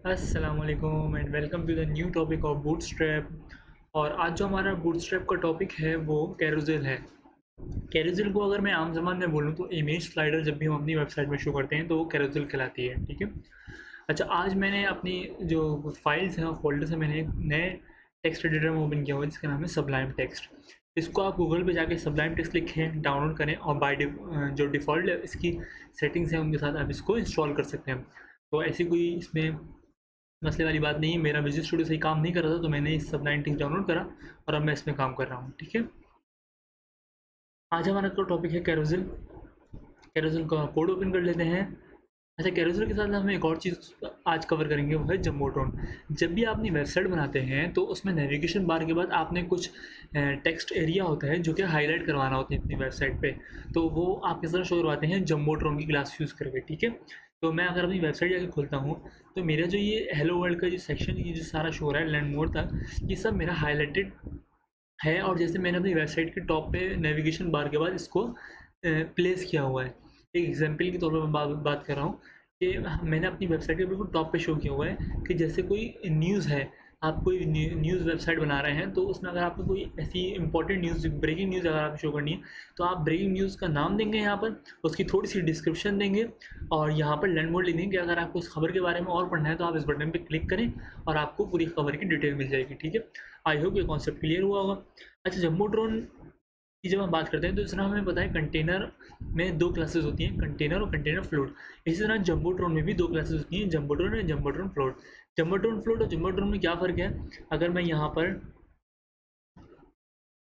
अस्सलामुअलैकुम and welcome to the new topic of Bootstrap. और आज जो हमारा बूटस्ट्रैप का टॉपिक है वो कैरोसेल है। कैरोसेल को अगर मैं आम ज़बान में बोलूँ तो इमेज स्लाइडर जब भी हम अपनी वेबसाइट में शो करते हैं तो वो कैरोसेल कहलाती है। ठीक है। अच्छा, आज मैंने अपनी जो फाइल्स हैं और फोल्डर्स हैं, मैंने एक नए टेक्स्ट एडिटर में ओपन किया हुआ है जिसका नाम है सबलाइम टेक्स्ट। इसको आप गूगल पे जाके सबलाइम टेक्स्ट लिखें, डाउनलोड करें और जो डिफ़ॉल्ट इसकी सेटिंग्स हैं उनके साथ आप इसको इंस्टॉल कर सकते हैं। तो ऐसी कोई इसमें मसले वाली बात नहीं है। मेरा विजुअल स्टूडियो सही काम नहीं कर रहा था तो मैंने इस सब 19 डाउनलोड करा और अब मैं इसमें काम कर रहा हूँ। ठीक है। आज हमारा तो टॉपिक है कैरोसेल। कैरोसेल का कोड ओपन कर लेते हैं। अच्छा, कैरोसेल के साथ हम एक और चीज़ आज कवर करेंगे, वो है जम्बोट्रॉन। जब भी आप अपनी वेबसाइट बनाते हैं तो उसमें नेविगेशन बार के बाद आपने कुछ टेक्स्ट एरिया होता है जो कि हाईलाइट करवाना होता है अपनी वेबसाइट पे, तो वो आप किस तरह शो करवाते हैं जम्बोट्रॉन की क्लास यूज़ करके। ठीक है। तो मैं अगर अपनी वेबसाइट जाके खोलता हूँ तो मेरा जो ये हेलो वर्ल्ड का जो सेक्शन, ये जो सारा शो हो रहा है लैंड मोड तक, ये सब मेरा हाईलाइटेड है। और जैसे मैंने अपनी वेबसाइट के टॉप पे नेविगेशन बार के बाद इसको प्लेस किया हुआ है। एक एग्जांपल के तौर पर मैं बात कर रहा हूँ कि मैंने अपनी वेबसाइट के बिल्कुल टॉप पे शो किया हुआ है कि जैसे कोई न्यूज़ है, आप कोई न्यूज़ वेबसाइट बना रहे हैं तो उसमें अगर आपको कोई ऐसी इंपॉर्टेंट न्यूज़, ब्रेकिंग न्यूज़ अगर आप शो करनी है तो आप ब्रेकिंग न्यूज़ का नाम देंगे यहाँ पर, उसकी थोड़ी सी डिस्क्रिप्शन देंगे और यहाँ पर लैंड मोड लिख देंगे कि अगर आपको उस खबर के बारे में और पढ़ना है तो आप इस बटन पर क्लिक करें और आपको पूरी खबर की डिटेल मिल जाएगी। ठीक है। आई होप ये कॉन्सेप्ट क्लियर हुआ होगा। अच्छा, जम्बो ड्रोन की जब हम बात करते हैं तो इस तरह हमें पता है कंटेनर में दो क्लासेस होती हैं, कंटेनर और कंटेनर फ्लोट। इसी तरह जम्बो ड्रोन में भी दो क्लासेस होती हैं, जम्बो ड्रोन और जम्बो ड्रोन फ्लोट। जम्बो ड्रोन फ्लोट और जम्बो ड्रोन में क्या फ़र्क है? अगर मैं यहाँ पर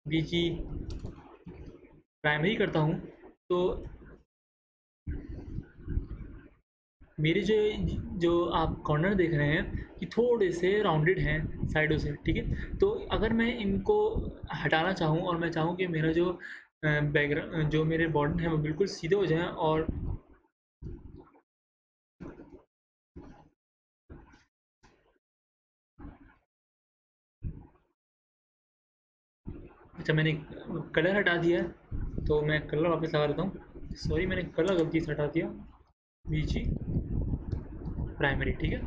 बीजी प्राइमरी करता हूँ तो मेरे जो आप कॉर्नर देख रहे हैं कि थोड़े से राउंडेड हैं साइडों से। ठीक है। तो अगर मैं इनको हटाना चाहूँ और मैं चाहूँ कि मेरा जो बैकग्राउंड, जो मेरे बॉर्डर हैं वो बिल्कुल सीधे हो जाएं और अच्छा, मैंने कलर हटा दिया है तो मैं कलर वापस लगा देता हूँ। सॉरी, मैंने कलर गलती से हटा दिया। बीजी प्राइमरी। ठीक है।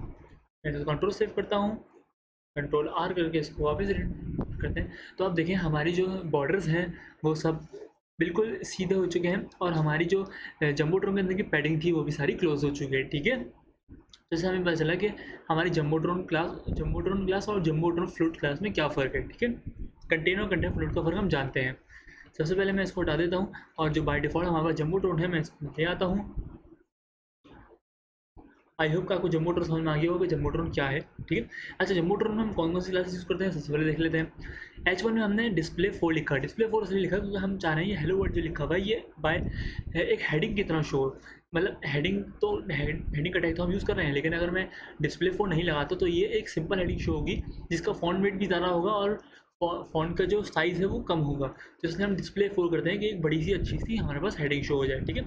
मैं तो कंट्रोल सेव करता हूँ, कंट्रोल आर करके इसको वापस करते हैं तो आप देखें हमारी जो बॉर्डर्स हैं वो सब बिल्कुल सीधे हो चुके हैं और हमारी जो जम्बो ड्रोन के अंदर की पैडिंग थी वो भी सारी क्लोज हो चुकी है। ठीक है। जैसे हमें पता चला कि हमारी जम्बो ड्रोन क्लास और जम्बो ड्रोन फ्लूट क्लास में क्या फ़र्क है। ठीक है। कंटेनर और कंटेनर फ्लूट का फ़र्क हम जानते हैं। सबसे पहले मैं इसको हटा देता हूँ और जो बाय डिफ़ॉल्ट हमारे पास जम्बो ड्रोन है मैं इसको ले आता हूँ। आई होप कि आपको जम्बो ड्रोन समझ में आ गया होगा कि जम्बो ड्रोन क्या है। ठीक है। अच्छा, जम्बो ड्रोन में हम कौन कौन सी क्लासेस यूज़ करते हैं सबसे पहले देख लेते हैं। H1 में हमने डिस्प्ले 4 लिखा है। डिस्प्ले 4 इसलिए लिखा है क्योंकि हम चाह रहे हैं ये हेलो वर्ल्ड जो लिखा हुआ है ये बाय एक हेडिंग की तरह शो, मतलब हेडिंग का टैग तो हम यूज़ कर रहे हैं, लेकिन अगर मैं डिस्प्ले 4 नहीं लगाता तो ये एक सिंपल हेडिंग शो होगी जिसका फॉन्ट वेट भी ज़्यादा होगा और फॉन्ट का जो साइज़ है वो कम होगा। तो इसलिए हम डिस्प्ले 4 करते हैं कि एक बड़ी सी अच्छी सी हमारे पास हेडिंग शो हो जाए। ठीक है।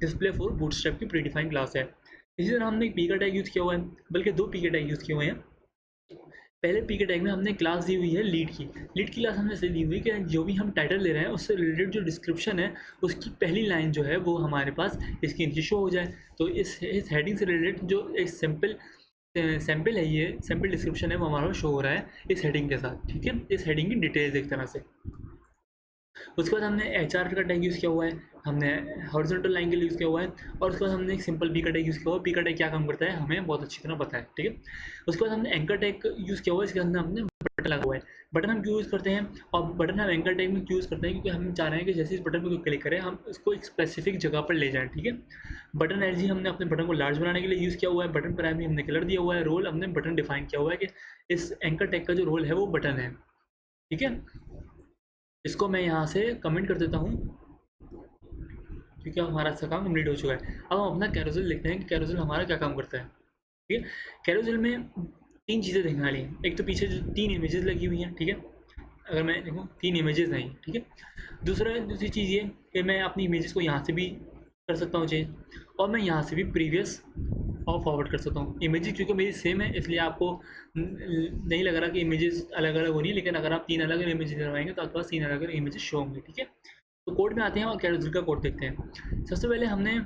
डिस्प्ले 4 बूटस्ट्रैप की प्रीडिफाइंड क्लास है। इसी तरह हमने एक पी का टैग यूज़ किया हुआ है, बल्कि दो पी के टैग यूज़ किए हुए हैं। पहले पी के टैग में हमने क्लास दी हुई है लीड की। लीड की क्लास हमने ऐसे दी हुई कि जो भी हम टाइटल ले रहे हैं उससे रिलेटेड जो डिस्क्रिप्शन है उसकी पहली लाइन जो है वो हमारे पास इसकी नीचे शो हो जाए। तो इस हेडिंग से रिलेटेड जो एक सैम्पल है, ये सैम्पल डिस्क्रिप्शन है वो हमारा शो हो रहा है इस हेडिंग के साथ। ठीक है। इस हेडिंग की डिटेल्स एक तरह से। उसके बाद हमने एच आर का टैग यूज़ किया हुआ है, हमने हॉरिजॉन्टल लाइन के लिए यूज़ किया हुआ है और उसके बाद हमने एक सिंपल पी का टैग यूज़ किया हुआ है। पी का टैग क्या काम करता है हमें बहुत अच्छी तरह पता है। ठीक है। उसके बाद हमने एंकर टैग यूज़ किया हुआ है, इसके अंदर हमने बटन लगा हुआ है। बटन हम क्यों यूज़ करते हैं और बटन हम एंकर टैग में क्यों यूज़ करते हैं, क्योंकि हम चाह रहे हैं कि जैसे इस बटन पर कोई क्लिक करें हम इसको एक स्पेसिफिक जगह पर ले जाएँ। ठीक है। बटन एलजी हमने अपने बटन को लार्ज बनाने के लिए यूज़ किया हुआ है। बटन प्राइमरी हमने कलर दिया हुआ है। रोल हमने बटन डिफाइन किया हुआ है कि इस एंकर टैग का जो रोल है वो बटन है। ठीक है। इसको मैं यहाँ से कमेंट कर देता हूँ क्योंकि हमारा इसका काम कंप्लीट हो चुका है। अब हम अपना कैरोसेल लिखते हैं कि कैरोसेल हमारा क्या काम करता है। ठीक है। कैरोसेल में तीन चीज़ें देखने वाली हैं। एक तो पीछे जो तीन इमेजेस लगी हुई हैं। ठीक है। अगर मैं देखूँ तीन इमेजेस नहीं। ठीक है। दूसरी चीज़ ये कि मैं अपनी इमेजेस को यहाँ से भी कर सकता हूँ चेंज और मैं यहाँ से भी प्रीवियस और फॉरवर्ड कर सकता हूँ। इमेजेस क्योंकि मेरी सेम है इसलिए आपको नहीं लग रहा कि इमेजेस अलग अलग हो रही है, लेकिन अगर आप तीन अलग अलग इमेजेस लगाएंगे तो आपके पास तीन अलग अलग इमेजेस शो होंगे। ठीक है। तो कोड में आते हैं और कैरोसेल का कोड देखते हैं। सबसे पहले हमने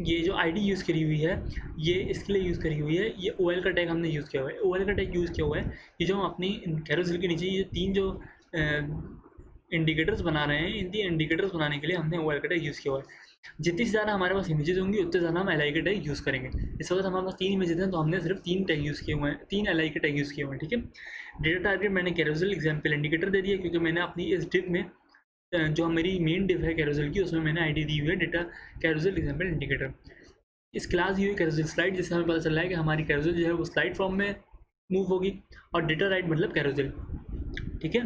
ये जो आईडी यूज़ करी हुई है ये इसके लिए यूज़ करी हुई है, ये OL का टैग हमने यूज़ किया हुआ है। OL का टैग यूज़ किया हुआ है ये जो हम अपनी कैरोसेल के नीचे ये 3 जो इंडिकेटर्स बना रहे हैं, इन 3 इंडिकेटर्स बनाने के लिए हमने OL का टैग यूज़ किया हुआ है। जितनी ज़्यादा हमारे पास इमेजेस होंगी उतने ज़्यादा हम LI के टैग यूज़ करेंगे। इस वक्त हमारे पास 3 इमेजेस हैं तो हमने सिर्फ 3 टैग यूज़ किए हुए हैं, 3 LI के टैग यूज़ किए हुए हैं, ठीक है। डेटा टारगेट मैंने कैरोसेल एग्जाम्पल इंडिकेटर दे दिया क्योंकि मैंने अपनी इस डिव में जो मेरी मेन डिव है कैरोसेल की उसमें मैंने आईडी दी हुई है डेटा कैरोसेल एग्जाम्पल इंडिकेटर। इस क्लास दी हुई कैरोसेल स्लाइड जिससे हमें पता चल रहा है कि हमारी कैरोसेल जो है वो स्लाइड फॉर्म में मूव होगी और डेटा राइट मतलब कैरोसेल, ठीक है।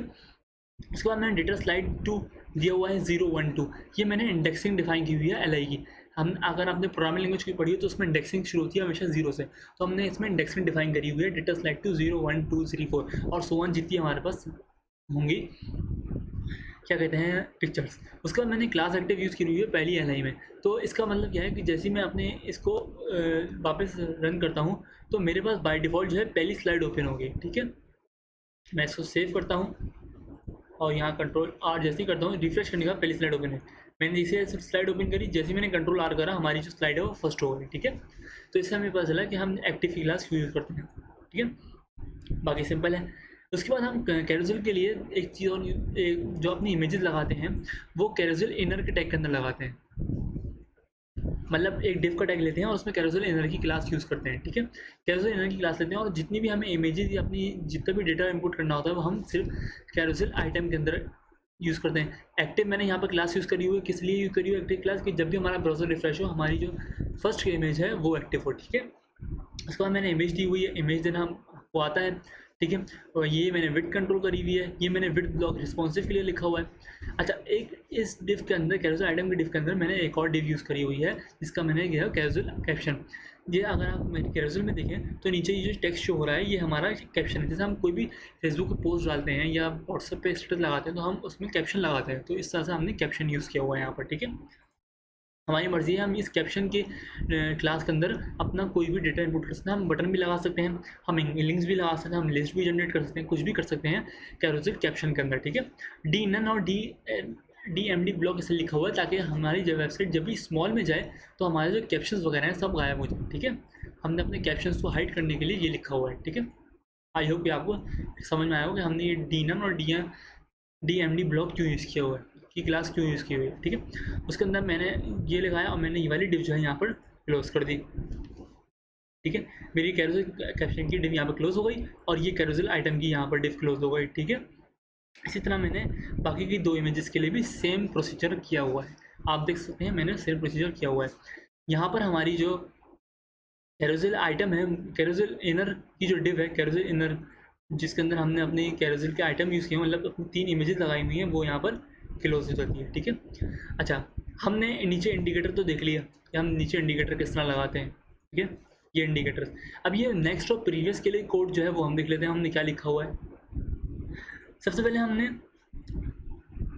उसके बाद मैंने डेटा स्लाइड 2 दिया हुआ है 012, ये मैंने इंडेक्सिंग डिफाइन की हुई है LI की। हम अगर आपने प्रोग्रामिंग लैंग्वेज की पढ़ी हो तो उसमें इंडेक्सिंग शुरू होती है हमेशा 0 से, तो हमने इसमें इंडेक्सिंग डिफाइन करी हुई है डेटा स्लाइड 2 0 1 2 3 4 और सो ऑन जितनी हमारे पास होंगी क्या कहते हैं पिक्चर्स। उसके बाद मैंने क्लास एक्टिव यूज़ की हुई है पहली LI में। तो इसका मतलब क्या है कि जैसे ही मैं अपने इसको वापस रन करता हूँ तो मेरे पास बाय डिफ़ॉल्ट जो है पहली स्लाइड ओपन होगी, ठीक है। मैं इसको सेव करता हूँ और यहाँ कंट्रोल R जैसे ही करता हूँ रिफ्रेश करने का पहली स्लाइड ओपन है। मैंने जैसे स्लाइड ओपन करी, जैसे मैंने कंट्रोल R करा हमारी जो स्लाइड है वो फर्स्ट हो गई, ठीक है। तो इससे हमें पता चला कि हम एक्टिव की क्लास क्यों यूज़ करते हैं, ठीक है। बाकी सिंपल है। उसके बाद हम कैरोसेल के लिए एक चीज़ और जो अपनी इमेजेस लगाते हैं वो कैरोसेल इनर के टैग के अंदर लगाते हैं। मतलब एक डिव का टैग लेते हैं और उसमें कैरोसेल इनर की क्लास यूज़ करते हैं, ठीक है। कैरोसेल इनर की क्लास लेते हैं और जितनी भी हमें इमेजेस या अपनी जितना भी डेटा इंपोर्ट करना होता है वो हम सिर्फ कैरोसेल आइटम के अंदर यूज़ करते हैं। एक्टिव मैंने यहाँ पर क्लास यूज़ करी हुई है, किस लिए यूज़ करी हुई है एक्टिव क्लास कि जब भी हमारा ब्राउजर रिफ्रेश हो हमारी जो फर्स्ट इमेज है वो एक्टिव हो, ठीक है। उसके बाद मैंने इमेज दी हुई है, इमेज देना वो आता है, ठीक है। और ये मैंने विड्थ कंट्रोल करी हुई है, ये मैंने विड्थ ब्लॉक रिस्पॉन्सिव के लिए लिखा हुआ है। अच्छा, एक इस डिव के अंदर कैरोसेल आइटम के डिव के अंदर मैंने एक और डिव यूज़ करी हुई है जिसका मैंने किया कैरोसेल कैप्शन। ये अगर आप मेरे कैरोसेल में देखें तो नीचे ये जो टेक्स्ट शो हो रहा है ये हमारा कैप्शन है। जैसे हम कोई भी फेसबुक पर पोस्ट डालते हैं या व्हाट्सएप पे स्टेटस लगाते हैं तो हम उसमें कैप्शन लगाते हैं, तो इस तरह से हमने कैप्शन यूज़ किया हुआ है यहाँ पर, ठीक है। हमारी मर्ज़ी है, हम इस कैप्शन के क्लास के अंदर अपना कोई भी डेटा इनपुट कर सकते हैं। हम बटन भी लगा सकते हैं, हम लिंक्स भी लगा सकते हैं, हम लिस्ट भी जनरेट कर सकते हैं, कुछ भी कर सकते हैं कैरोसेल कैप्शन के अंदर, ठीक है। डी नन और DMD ब्लॉक इसलिए लिखा हुआ है ताकि हमारी जब वेबसाइट जब भी स्मॉल में जाए तो हमारे जो कैप्शंस वगैरह हैं सब गायब हो जाए, ठीक है। हमने अपने कैप्शंस को हाइड करने के लिए ये लिखा हुआ है, ठीक है। आई होप कि आपको समझ में आया हो कि हमने ये डी नन और DMD ब्लॉक क्यों यूज़ किया हुआ है, की क्लास क्यों यूज़ की हुई है, ठीक है। उसके अंदर मैंने ये लगाया और मैंने ये वाली डिव जो है यहाँ पर क्लोज कर दी, ठीक है। मेरी कैरोसेल कैप्शन की डिव यहाँ पर क्लोज हो गई और ये कैरोसेल आइटम की यहाँ पर डिव क्लोज हो गई, ठीक है। इसी तरह मैंने बाकी की 2 इमेजेस के लिए भी सेम प्रोसीजर किया हुआ है। आप देख सकते हैं मैंने सेम प्रोसीजर किया हुआ है। यहाँ पर हमारी जो कैरोसेल आइटम है, कैरोसेल इनर की जो डिव है कैरोसेल इनर जिसके अंदर हमने अपनी कैरोसेल के आइटम यूज़ किए मतलब अपनी 3 इमेजेस लगाई हुई हैं वो यहाँ पर क्लोज हो जाती है, ठीक है। अच्छा, हमने नीचे इंडिकेटर तो देख लिया कि हम नीचे इंडिकेटर किस तरह लगाते हैं, ठीक है। ये इंडिकेटर्स, अब ये नेक्स्ट और प्रीवियस के लिए कोड जो है वो हम देख लेते हैं हमने क्या लिखा हुआ है। सबसे पहले हमने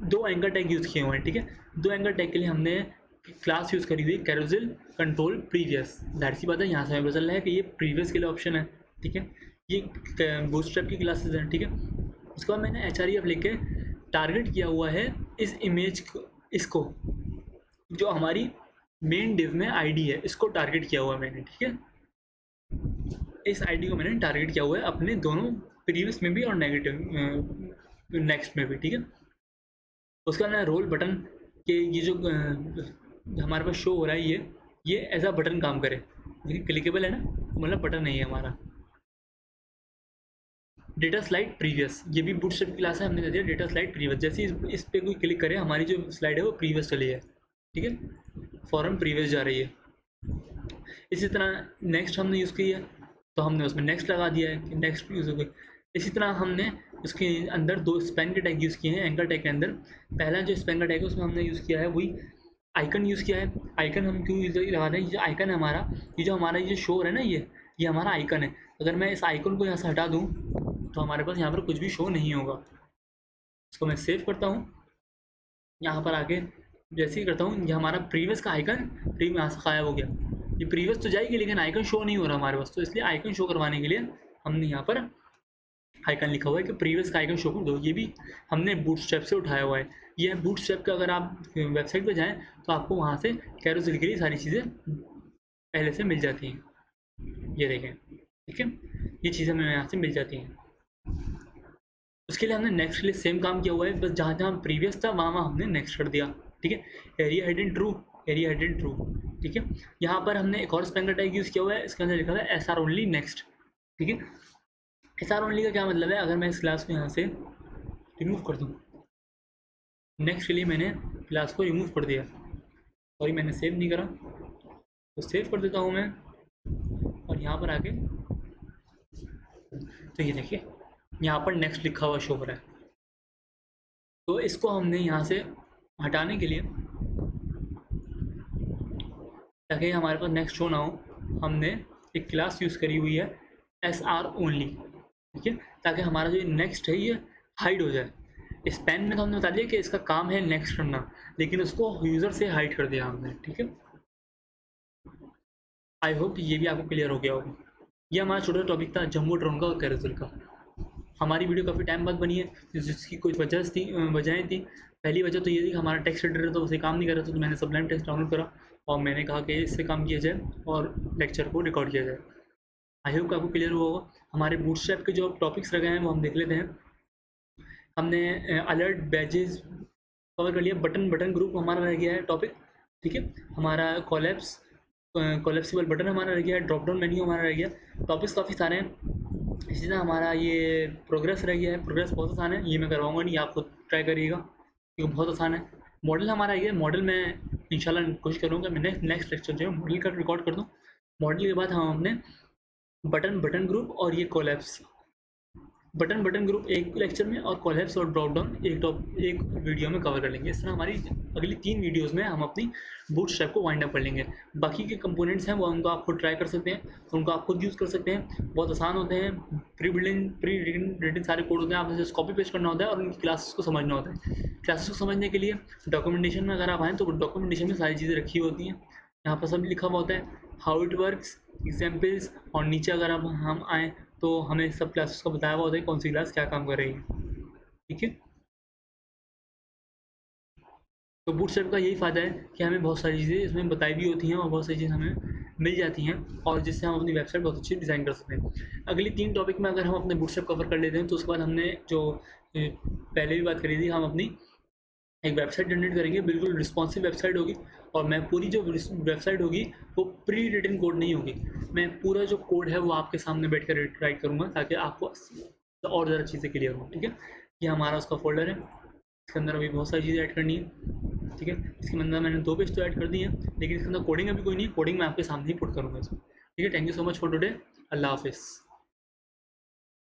2 एंकर टैग यूज़ किए हुए हैं, ठीक है। 2 एंकर टैग के लिए हमने क्लास यूज़ करी हुई कैरोसेल कंट्रोल प्रीवियस। जाहिर सी बात है यहाँ से हमें पता चल रहा है कि ये प्रीवियस के लिए ऑप्शन है, ठीक है। ये बूटस्ट्रैप की क्लासेस हैं, ठीक है। उसके बाद मैंने href लेके टारगेट किया हुआ है इस इमेज को, इसको जो हमारी मेन डिव में आईडी है इसको टारगेट किया हुआ है मैंने, ठीक है। इस आईडी को मैंने टारगेट किया हुआ है अपने दोनों प्रीवियस में भी और नेगेटिव नेक्स्ट में भी, ठीक है। उसका ना रोल बटन के ये जो हमारे पास शो हो रहा है ये एज अ बटन काम करे, लेकिन क्लिकेबल है ना, मतलब बटन नहीं है हमारा। डेटा स्लाइड प्रीवियस, ये भी बूटस्ट्रैप क्लास है, हमने दे दिया डेटा स्लाइड प्रीवियस। जैसे इस पे कोई क्लिक करे हमारी जो स्लाइड है वो प्रीवियस चली है, ठीक है, फॉरन प्रीवियस जा रही है। इसी तरह नेक्स्ट हमने यूज़ किया तो हमने उसमें नेक्स्ट लगा दिया है कि नेक्स्ट यूज़ हो गई। इसी तरह हमने उसके अंदर 2 स्पैन के टैग यूज़ किए हैं एंकर टैग के अंदर। पहला जो स्पैन का टैग है उसमें हमने यूज़ किया है वही आइकन यूज़ किया है। आइकन हम क्यों लगा रहे हैं, ये जो आइकन है हमारा, ये जो हमारा ये शो है ना, ये हमारा आइकन है। अगर मैं इस आइकन को यहाँ से हटा दूँ तो हमारे पास यहाँ पर कुछ भी शो नहीं होगा। इसको मैं सेव करता हूँ, यहाँ पर आके जैसे ही करता हूँ ये हमारा प्रीवियस का आइकन यहाँ से गायब हो गया। ये प्रीवियस तो जाएगी लेकिन आइकन शो नहीं हो रहा हमारे पास, तो इसलिए आइकन शो करवाने के लिए हमने यहाँ पर आइकन लिखा हुआ है कि प्रीवियस का आइकन शो कर दो, ये भी हमने बूटस्ट्रैप से उठाया हुआ है। ये बूटस्ट्रैप का अगर आप वेबसाइट पे जाएँ तो आपको वहाँ से कैरोसेल के लिए सारी चीज़ें पहले से मिल जाती हैं। ये देखें, ठीक है, ये चीज़ें हमें यहाँ से मिल जाती हैं। उसके लिए हमने नेक्स्ट के लिए सेम काम किया हुआ है, बस जहाँ जहाँ प्रीवियस था वहाँ वहाँ हमने नेक्स्ट कर दिया, ठीक है। Area hidden true, area hidden true, ठीक है। यहाँ पर हमने एक और स्पेंगर टैग यूज़ किया हुआ है, इसके अंदर लिखा हुआ है एस आर ओनली नेक्स्ट, ठीक है। एस आर ओनली का क्या मतलब है, अगर मैं इस क्लास को यहाँ से रिमूव कर दूँ, नेक्स्ट के लिए मैंने क्लास को रिमूव कर दिया, सॉरी मैंने सेव नहीं करा, तो सेव कर देता हूँ मैं, और यहाँ पर आके तो ये देखिए यहाँ पर नेक्स्ट लिखा हुआ शो हो रहा है। तो इसको हमने यहाँ से हटाने के लिए, ताकि हमारे पास नेक्स्ट शो ना हो, हमने एक क्लास यूज़ करी हुई है एस आर ओनली, ठीक है, ताकि हमारा जो नेक्स्ट है ये हाइड हो जाए। इस पेन में तो हमने बता दिया कि इसका काम है नेक्स्ट करना, लेकिन उसको यूज़र से हाइड कर दिया हमने, ठीक है। आई होप ये भी आपको क्लियर हो गया होगा। ये हमारा छोटा टॉपिक था जम्बो ड्रोन का और कैरोसेल का। हमारी वीडियो काफ़ी टाइम बाद बनी है, जिसकी कुछ वजहें थी। पहली वजह तो ये थी कि हमारा टेक्स्ट एडिटर तो उसे काम नहीं कर रहा था, तो मैंने सबलाइम टेक्स्ट डाउनलोड करा और मैंने कहा कि इससे काम किया जाए और लेक्चर को रिकॉर्ड किया जाए। आई होप आपको क्लियर हुआ होगा। हमारे बूटस्ट्रैप के जो टॉपिक्स रह गए हैं वो हम देख लेते हैं। हमने अलर्ट बैजेस कवर कर लिया, बटन ग्रुप हमारा रह गया है टॉपिक, ठीक है। हमारा कोलेप्सिबल बटन हमारा रह गया है, ड्रॉप डाउन मेन्यू हमारा रह गया। टॉपिक्स काफ़ी सारे हैं। इसी तरह हमारा ये प्रोग्रेस रह गया है, प्रोग्रेस बहुत आसान है, ये मैं करवाऊँगा नहीं, आप खुद ट्राई करिएगा क्योंकि बहुत आसान है। मॉडल हमारा ये मॉडल मैं इंशाल्लाह कोशिश करूँगा मैं नेक्स्ट लेक्चर जो है मॉडल का रिकॉर्ड कर दूँ। मॉडल के बाद हम अपने बटन ग्रुप और ये कोलैप्स, बटन ग्रुप एक लेक्चर में और कोलैप्स और ड्रॉप डाउन एक वीडियो में कवर कर लेंगे। इस तरह हमारी अगली 3 वीडियोस में हम अपनी बूटस्ट्रैप को वाइंड अप कर लेंगे। बाकी के कंपोनेंट्स हैं वो उनको आप खुद ट्राई कर सकते हैं, तो उनको आप खुद यूज़ कर सकते हैं, बहुत आसान होते हैं। प्री रिटन सारे कोड होते हैं, आपने जस्ट कॉपी पेस्ट करना होता है और उनकी क्लासेस को समझना होता है। क्लासेस को समझने के लिए डॉक्यूमेंटेशन में अगर आप आएँ तो डॉक्यूमेंटेशन में सारी चीज़ें रखी होती हैं, यहाँ पर सब लिखा हुआ होता है, हाउ इट वर्क्स, एग्जाम्पल्स, और नीचे अगर आप हम आएँ तो हमें सब क्लासेस का बताया हुआ होता है कौन सी क्लास क्या काम कर रही है, ठीक है। तो बूटस्ट्रैप का यही फ़ायदा है कि हमें बहुत सारी चीज़ें इसमें बताई भी होती हैं और बहुत सारी चीज़ें हमें मिल जाती हैं, और जिससे हम अपनी वेबसाइट बहुत अच्छी डिज़ाइन कर सकते हैं। अगली 3 टॉपिक में अगर हम अपने बूटस्ट्रैप कवर कर लेते हैं तो उसके बाद हमने जो पहले भी बात करी थी, हम अपनी एक वेबसाइट जनरेट करेंगे, बिल्कुल रिस्पॉन्सिव वेबसाइट होगी। और मैं पूरी जो वेबसाइट होगी वो प्री रिटन कोड नहीं होगी, मैं पूरा जो कोड है वो आपके सामने बैठ कर राइट करूँगा ताकि आपको और ज़्यादा चीज़ें क्लियर हो, ठीक है। ये हमारा उसका फोल्डर है, इसके अंदर अभी बहुत सारी चीज़ें ऐड करनी है, ठीक है। इसके अंदर मैंने 2 पेज तो ऐड कर दिए हैं, लेकिन इसके अंदर कोडिंग अभी कोई नहीं है, कोडिंग मैं आपके सामने ही पुट करूँगा इसमें, ठीक है। Thank you so much for today, Allah हाफिज़।